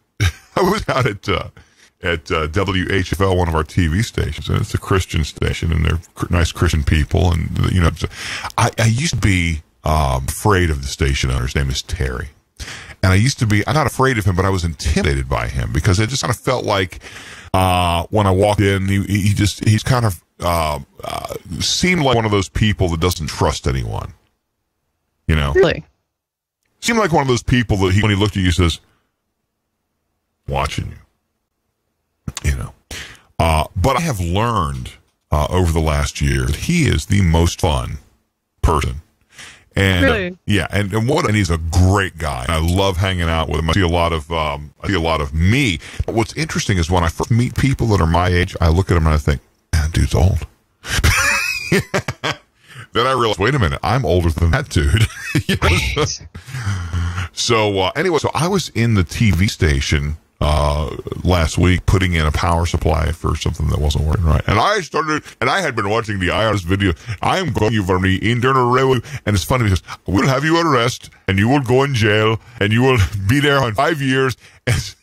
WHFL, one of our TV stations, and it's a Christian station, and they're nice Christian people, and I used to be afraid of the station owner. His name is Terry, and I'm not afraid of him, but I was intimidated by him because it just kind of felt like when I walked in, he's kind of seemed like one of those people that doesn't trust anyone. Really? Seemed like one of those people that when he looked at you, says, "Watching you." But I have learned over the last year that he is the most fun person. And really? And he's a great guy. I love hanging out with him. I see a lot of me. But what's interesting is when I first meet people that are my age, I look at them and I think, "Man, dude's old." Then I realize, wait a minute, I'm older than that dude. So anyway, so I was in the TV station last week putting in a power supply for something that wasn't working right. And I had been watching the IRS video. I am calling you from the Internal Revenue. And it's funny because we'll have you arrested and you will go in jail and you will be there on 5 years. And it's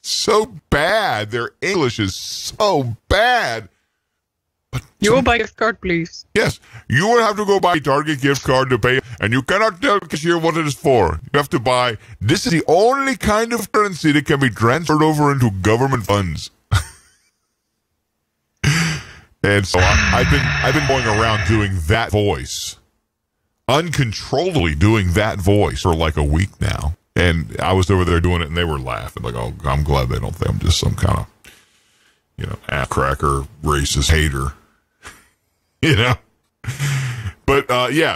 so bad. Their English is so bad. You will buy a gift card, please. Yes, you will have to go buy a Target gift card to pay, and you cannot tell the cashier what it is for. You have to buy. This is the only kind of currency that can be transferred over into government funds. And so I've been going around doing that voice, uncontrollably doing that voice for like a week now. And I was over there doing it, and they were laughing like, "Oh, I'm glad they don't think I'm just some kind of, ass cracker, racist hater." But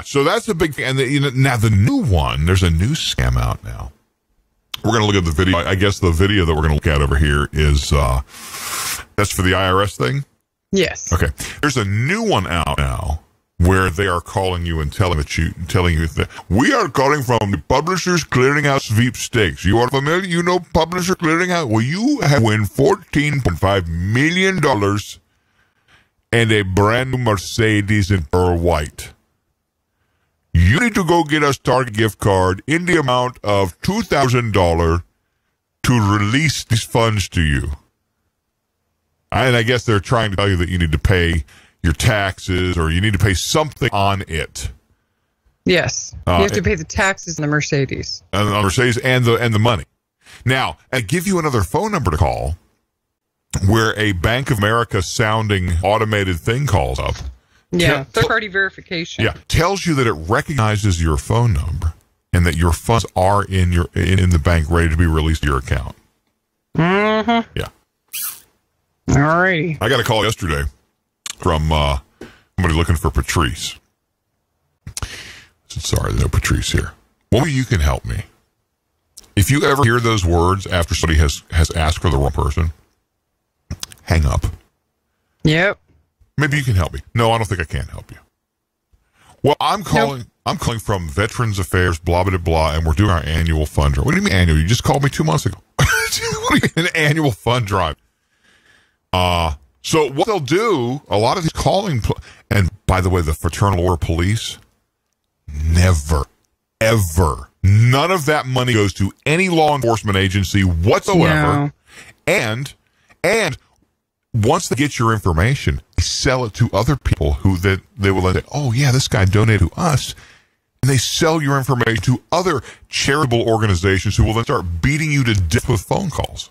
so that's the big thing. And now the new one, there's a new scam out now. We're going to look at the video. I guess the video that we're going to look at over here is that's for the IRS thing. Yes. Okay. There's a new one out now where they are calling you and telling you that we are calling from the Publishers Clearinghouse sweepstakes. You are familiar? You know Publisher Clearinghouse? Well, you have win $14.5 million and a brand new Mercedes in pearl white. You need to go get a Target gift card in the amount of $2,000 to release these funds to you. And I guess they're trying to tell you that you need to pay your taxes or you need to pay something on it. Yes. You have to pay the taxes on the Mercedes. And the Mercedes and the money. Now, I give you another phone number to call where a Bank of America sounding automated thing calls up. Yeah, third-party verification. Yeah, tells you that it recognizes your phone number and that your funds are in the bank ready to be released to your account. Mm-hmm. Yeah. All righty. I got a call yesterday from somebody looking for Patrice. I said, "Sorry, there's no Patrice here." Well, maybe you can help me. If you ever hear those words after somebody has asked for the wrong person, hang up. Yep. Maybe you can help me. No, I don't think I can help you. Well, I'm calling from Veterans Affairs, blah, blah, blah, and we're doing our annual fund drive. What do you mean annual? You just called me 2 months ago. What do you mean an annual fund drive? So what they'll do, a lot of these calling, and by the way, the Fraternal Order Police never, ever. None of that money goes to any law enforcement agency whatsoever. No. And once they get your information, they sell it to other people who they will say, oh, yeah, this guy donated to us. And they sell your information to other charitable organizations who will then start beating you to death with phone calls.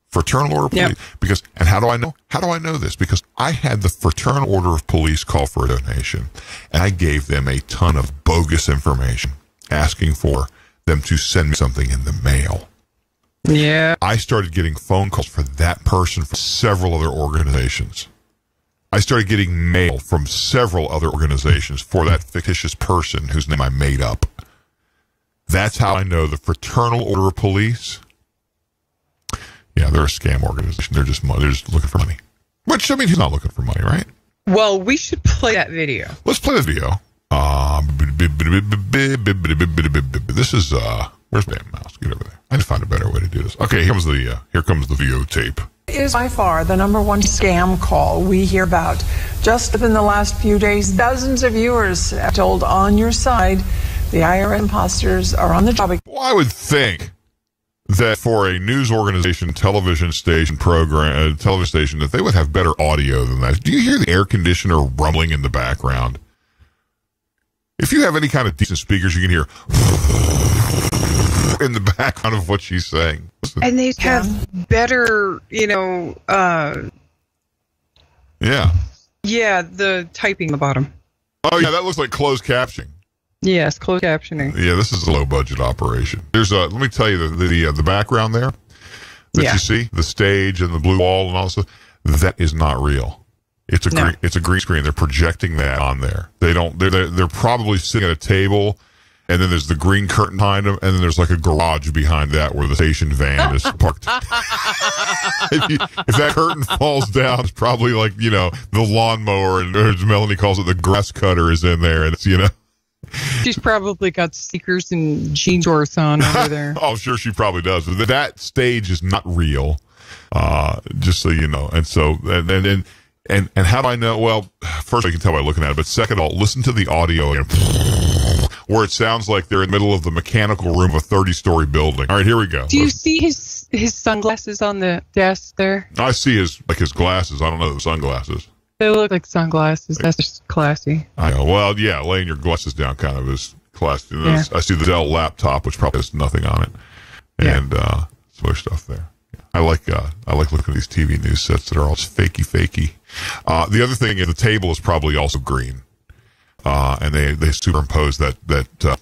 Fraternal Order of Police. Because, and how do I know? How do I know this? Because I had the Fraternal Order of Police call for a donation, and I gave them a ton of bogus information, asking for them to send me something in the mail. Yeah. I started getting phone calls for that person from several other organizations. I started getting mail from several other organizations for that fictitious person whose name I made up. That's how I know the Fraternal Order of Police. Yeah, they're a scam organization. They're just looking for money. Which, I mean, he's not looking for money, right? Well, we should play that video. Let's play the video. This is, where's my damn mouse? Get over there. I need to find a better way to do this. Okay, here comes the videotape. Is by far the number one scam call we hear about. Just within the last few days, dozens of viewers have told On Your Side the IRS imposters are on the job. Well, I would think that for a news organization, television station, that they would have better audio than that. Do you hear the air conditioner rumbling in the background? If you have any kind of decent speakers, you can hear in the background of what she's saying. Listen. And they have better, Yeah, the typing on the bottom. Oh, yeah, that looks like closed captioning. Yes, closed captioning. Yeah, this is a low budget operation. There's let me tell you the background there that you see, the stage and the blue wall and all this stuff, that is not real. It's a green screen. They're projecting that on there. They're probably sitting at a table, and then there's the green curtain behind them, and then there's like a garage behind that where the station van is parked. If that curtain falls down, it's probably like, the lawnmower, and as Melanie calls it, the grass cutter is in there, and it's, She's probably got sneakers and jean shorts on over there. Oh, sure, she probably does. That stage is not real, just so you know. And so, and how do I know? Well, first I can tell by looking at it, but second of all, listen to the audio again, where it sounds like they're in the middle of the mechanical room of a 30-story building. All right, here we go. Do you see his sunglasses on the desk there? I see his glasses. I don't know the sunglasses. They look like sunglasses. That's just classy. I know. Well, yeah, laying your glasses down kind of is classy. Yeah. I see the Dell laptop, which probably has nothing on it, and some other stuff there. I like looking at these TV news sets that are all just fakey. The other thing is the table is probably also green, and they superimpose that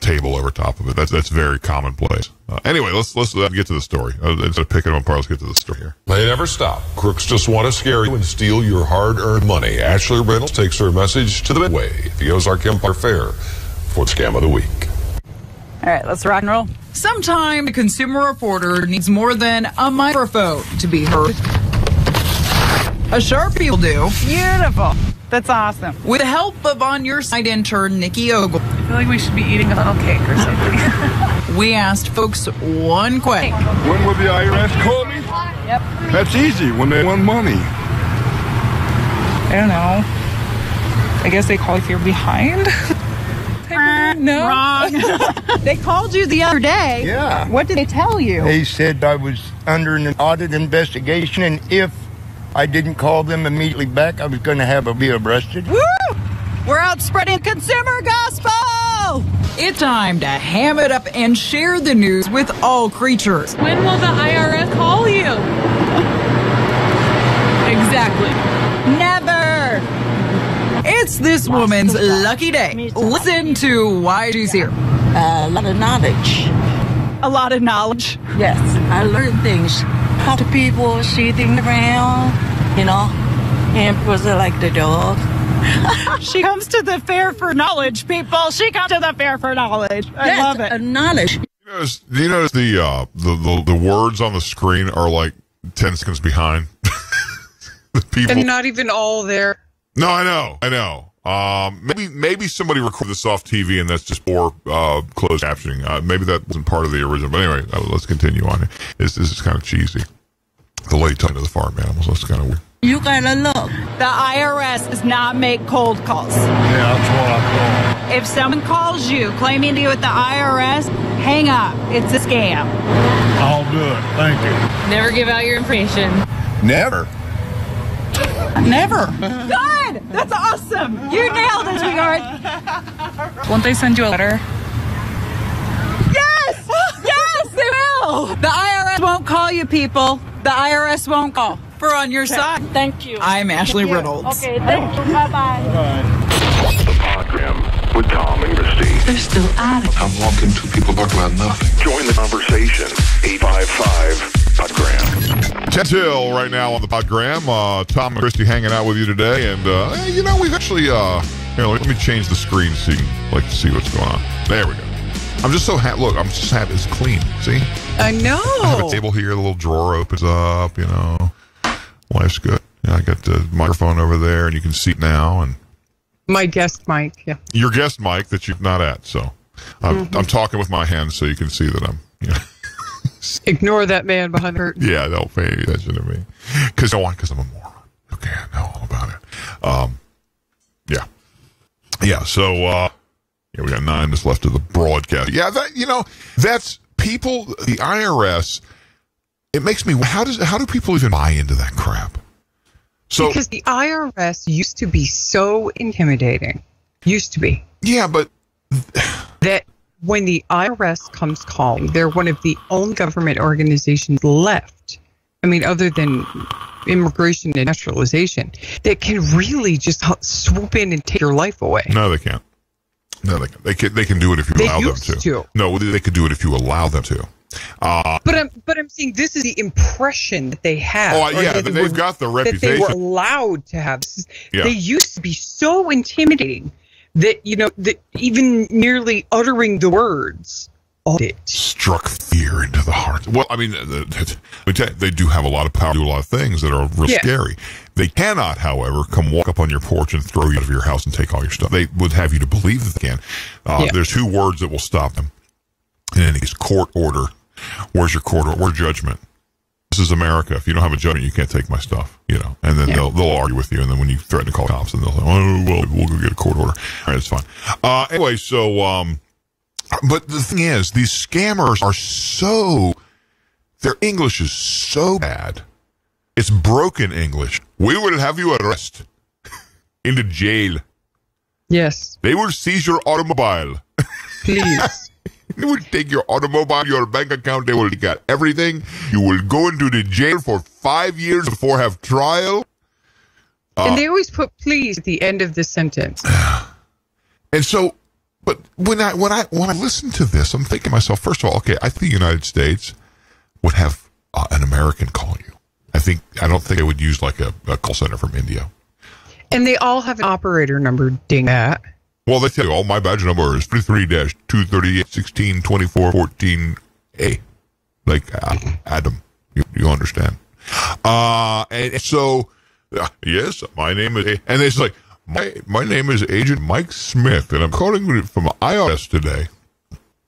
table over top of it. That's very commonplace. Anyway, let's get to the story. Instead of picking them apart, let's get to the story here. They never stop. Crooks just want to scare you and steal your hard-earned money. Ashley Reynolds takes her message to the Midway, the Ozark Empire Fair, for the Scam of the Week. All right, let's rock and roll. Sometimes a consumer reporter needs more than a microphone to be heard. A Sharpie will do. Beautiful. That's awesome. With the help of On Your Side intern Nikki Ogle. I feel like we should be eating a little cake or something. We asked folks one question. When will the IRS call me? Yep. That's easy, when they want money. I don't know. I guess they call if you're behind. No. Wrong. They called you the other day. Yeah. What did they tell you? They said I was under an audit investigation, and if I didn't call them immediately back, I was going to be arrested. Woo! We're out spreading consumer gospel! It's time to ham it up and share the news with all creatures. When will the IRS call you? Exactly. Never! It's this woman's lucky day. Listen to why she's here. A lot of knowledge. A lot of knowledge? Yes, I learned things. How do people see things around, and was it like the dog? She comes to the fair for knowledge, people. She comes to the fair for knowledge. I love it. Knowledge. Do you notice the words on the screen are like 10 seconds behind? The people. And not even all there. No, I know. Maybe somebody recorded this off TV and that's just poor closed captioning. Maybe that wasn't part of the original. But anyway, let's continue on. This is kind of cheesy. The lady talking to the farm animals. That's kind of weird. You gotta look. The IRS does not make cold calls. Yeah, that's what I thought. if someone calls you claiming to be with the IRS, hang up. It's a scam. I'll do it. Thank you. Never give out your information. Never. Never. Good. That's awesome. You nailed it, sweetheart. Won't they send you a letter? Yes. Yes, they will. The IRS won't call you, people. The IRS won't call. We're on your side. Thank you. I'm Ashley Reynolds. Okay, thank you. Bye-bye. The Podgram with Tom and Christy. They're still at it. I'm walking two people talk about nothing. Join the conversation. 855-PODGRAM. 10 till right now on the Podgram. Tom and Christy hanging out with you today. And, we've actually, let me change the screen so you can like to see what's going on. There we go. I'm just so happy. Look, I'm just happy it's clean. See? I know. I have a table here. The little drawer opens up, Life's good. I got the microphone over there, and you can see it now. And My guest mic, yeah. Your guest mic that you're not at, so I'm talking with my hands so you can see that I'm, Ignore that man behind the curtain. Yeah, don't pay any attention to me. Because I'm a moron. Okay, I know all about it. Yeah, so, we got 9 minutes left of the broadcast. Yeah, that's people, the IRS, it makes me, how do people even buy into that crap? So, because the IRS used to be so intimidating. Used to be. Yeah, but that when the IRS comes calling, they're one of the only government organizations left, other than immigration and naturalization, that can really just swoop in and take your life away. No, they can't. They can do it if you allow them to. No, they could do it if you allow them to. But I'm saying this is the impression that they have. Oh, yeah, they've got the reputation. That they were allowed to have. Yeah. They used to be so intimidating that, that even merely uttering the words audit struck fear into the heart. Well, they do have a lot of power to do a lot of things that are real scary. They cannot, however, come walk up on your porch and throw you out of your house and take all your stuff. They would have you to believe that they can. There's 2 words that will stop them. In any case, court order. Where's your court order? Where's judgment? This is America. If you don't have a judgment, you can't take my stuff, And then they'll argue with you. And then when you threaten to call cops, then they'll say, oh, well, we'll go get a court order. All right, it's fine. Anyway, so, but the thing is, these scammers are their English is so bad. It's broken English. We will have you arrested into jail. Yes. They will seize your automobile. Please. They will take your automobile, your bank account. They will take out everything. You will go into the jail for 5 years before have trial. And they always put "please" at the end of the sentence. And so, but when I listen to this, I'm thinking to myself, first of all, okay, I think the United States would have an American call you. I don't think they would use like a call center from India. And they all have an operator number. Ding that. Well, they tell you, my badge number is 33-238-16-24-14A. Like Adam, you understand? And so, yes, my name is, and it's like, my name is Agent Mike Smith, and I'm calling from IRS today.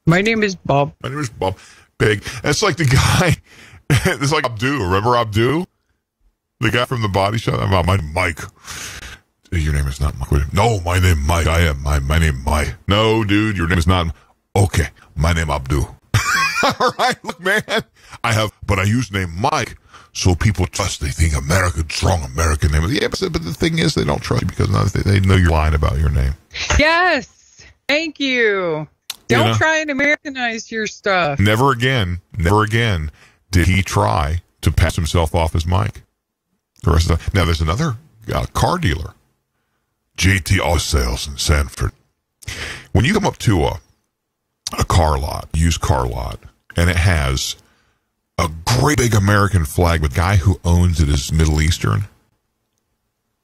My name is Bob. My name is Bob Big. It's like the guy, it's like Abdu. Remember Abdu? The guy from the Body Shop? My name Mike. Your name is not Mike. No, my name Mike. I am. My name Mike. No, dude, your name is not. Okay, my name Abdu. All right, look, man. But I use name Mike, so people trust. They think strong American name. Yeah, but the thing is, they don't trust you because they know you're lying about your name. Yes, thank you. Don't try and Americanize your stuff. Never again did he try to pass himself off as Mike. Now, there's another car dealer. JT Auto Sales in Sanford. When you come up to a car lot, used car lot, and it has a great big American flag, but the guy who owns it is Middle Eastern,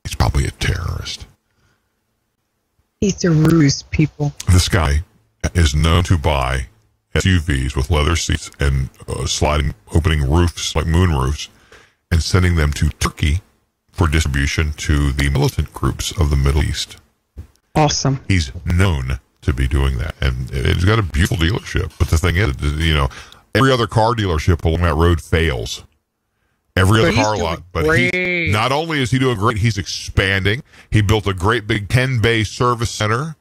he's probably a terrorist. He's a ruse, people. This guy is known to buy SUVs with leather seats and sliding, opening roofs, like moon roofs, and sending them to Turkey for distribution to the militant groups of the Middle East. Awesome. He's known to be doing that, and he's got a beautiful dealership. But the thing is, every other car dealership along that road fails. Every other car lot. But not only is he doing great, he's expanding. He built a great big 10-bay service center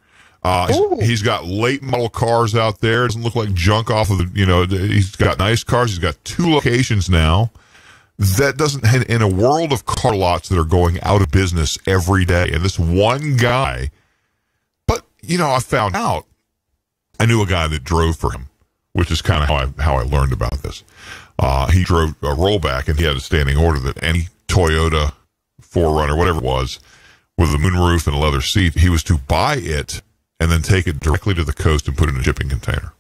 He's got late model cars out there. It doesn't look like junk off of he's got nice cars. He's got 2 locations now. That doesn't, in a world of car lots that are going out of business every day, and this one guy, but, I found out, I knew a guy that drove for him, which is kind of how I learned about this. He drove a rollback, and he had a standing order that any Toyota 4Runner, whatever it was, with a moonroof and a leather seat, he was to buy it and then take it directly to the coast and put it in a shipping container.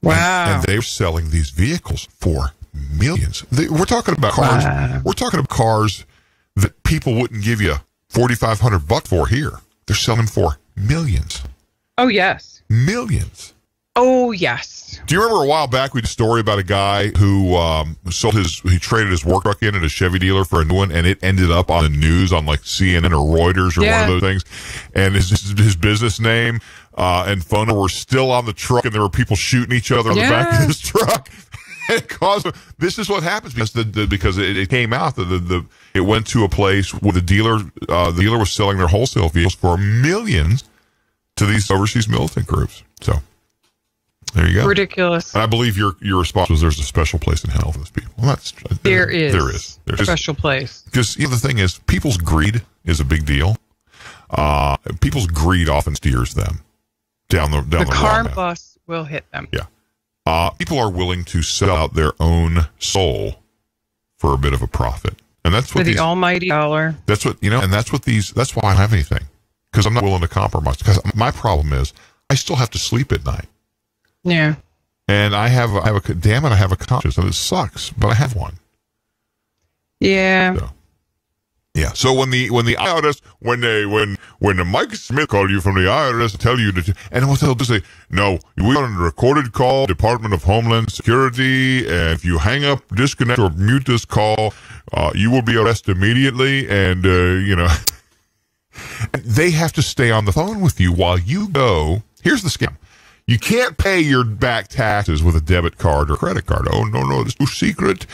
Wow. And they're selling these vehicles for millions. We're talking about cars. Wow. We're talking about cars that people wouldn't give you $4,500 for here. They're selling for millions. Oh, yes. Millions. Oh, yes. Do you remember a while back we did a story about a guy who he traded his work truck in at a Chevy dealer for a new one, and it ended up on the news on like CNN or Reuters or one of those things, and his business name and phone number were still on the truck, and there were people shooting each other on the back of his truck. This is what happens because it came out that it went to a place where the dealer was selling their wholesale vehicles for millions to these overseas militant groups. So there you go. Ridiculous. And I believe your response was there's a special place in hell for those people. Well, there is a special place. Because the thing is, people's greed is a big deal. People's greed often steers them down the car bus will hit them. Yeah. People are willing to sell out their own soul for a bit of a profit. And that's what the almighty dollar. That's what, and that's what that's why I don't have anything. Because I'm not willing to compromise. Because my problem is I still have to sleep at night. Yeah. And I have a conscience, and it sucks, but I have one. Yeah. So when the IRS, when the Mike Smith called you from the IRS to tell you that, and what they'll do say, no, we are on a recorded call, Department of Homeland Security, and if you hang up, disconnect, or mute this call, you will be arrested immediately, and they have to stay on the phone with you while you go. Here's the scam. You can't pay your back taxes with a debit card or credit card. Oh, no, it's too secret.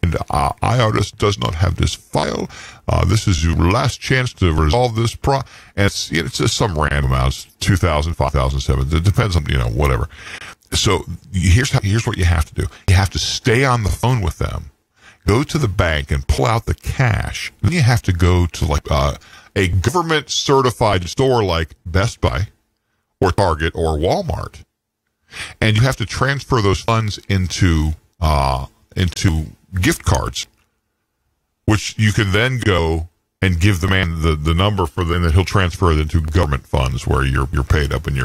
And IRS does not have this file. This is your last chance to resolve this and it's just some random amounts, 2,000, 5,000, it depends on, whatever. So here's what you have to do. You have to stay on the phone with them, go to the bank and pull out the cash. Then you have to go to a government certified store like Best Buy or Target or Walmart, and you have to transfer those funds into gift cards, which you can then go and give the man the number for them, and he'll transfer it into government funds where you're paid up, and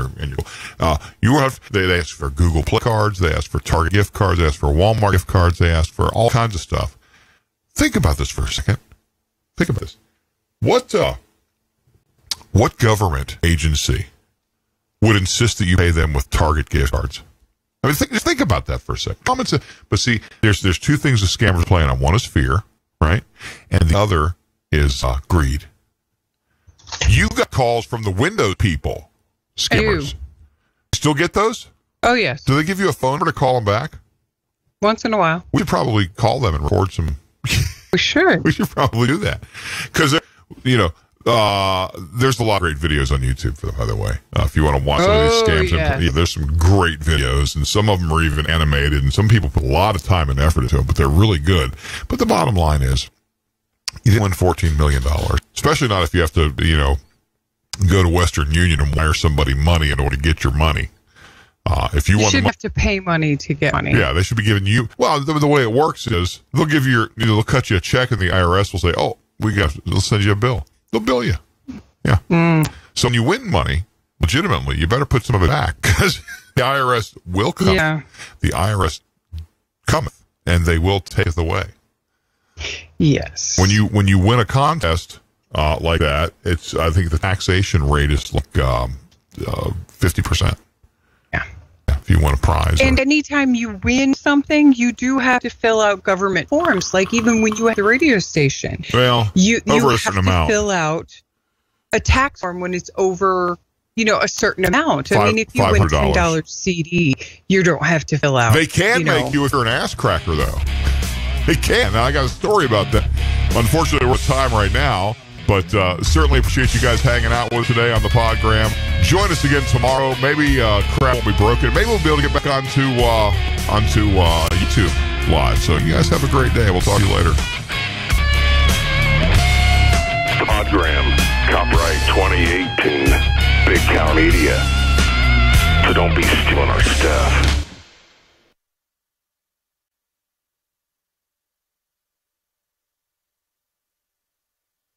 they ask for Google Play cards, they ask for Target gift cards, they ask for Walmart gift cards, they ask for all kinds of stuff. Think about this for a second. Think about this. What government agency would insist that you pay them with Target gift cards? I mean, think about that for a second. But see, there's 2 things the scammers are playing on. One is fear, right? And the other is greed. You got calls from the Windows people, skimmers. Still get those? Oh, yes. Do they give you a phone number to call them back? Once in a while. We should probably call them and record some. We should. We should probably do that. Because, there's a lot of great videos on YouTube for them, by the way. If you want to watch some of these scams, yes. There's some great videos, and some of them are even animated, and some people put a lot of time and effort into them, but they're really good. But the bottom line is, you didn't win $14 million, especially not if you have to, go to Western Union and wire somebody money in order to get your money. If you shouldn't have to pay money to get money. Yeah, they should be giving you. Well, the way it works is they'll cut you a check, and the IRS will say, "Oh, they'll send you a bill. They'll bill you." Yeah. So when you win money legitimately, you better put some of it back, because the IRS will come. Yeah. The IRS cometh, and they will take it away. Yes. When you win a contest like that, I think the taxation rate is like 50%. Yeah. If you win a prize. And anytime you win something, you do have to fill out government forms. Like even when you have the radio station, well, you over a have certain to amount. fill out a tax form when it's over, a certain amount. I mean, if you win $10 CD, you don't have to fill out. They can make you if you're an ass cracker, though. They can. Now, I got a story about that. Unfortunately, we're at time right now. But certainly appreciate you guys hanging out with us today on the Podgram. Join us again tomorrow. Maybe crap won't be broken. Maybe we'll be able to get back onto YouTube Live. So you guys have a great day. We'll talk to you later. The Podgram, copyright 2018, Big Cow Media. So don't be stealing our stuff.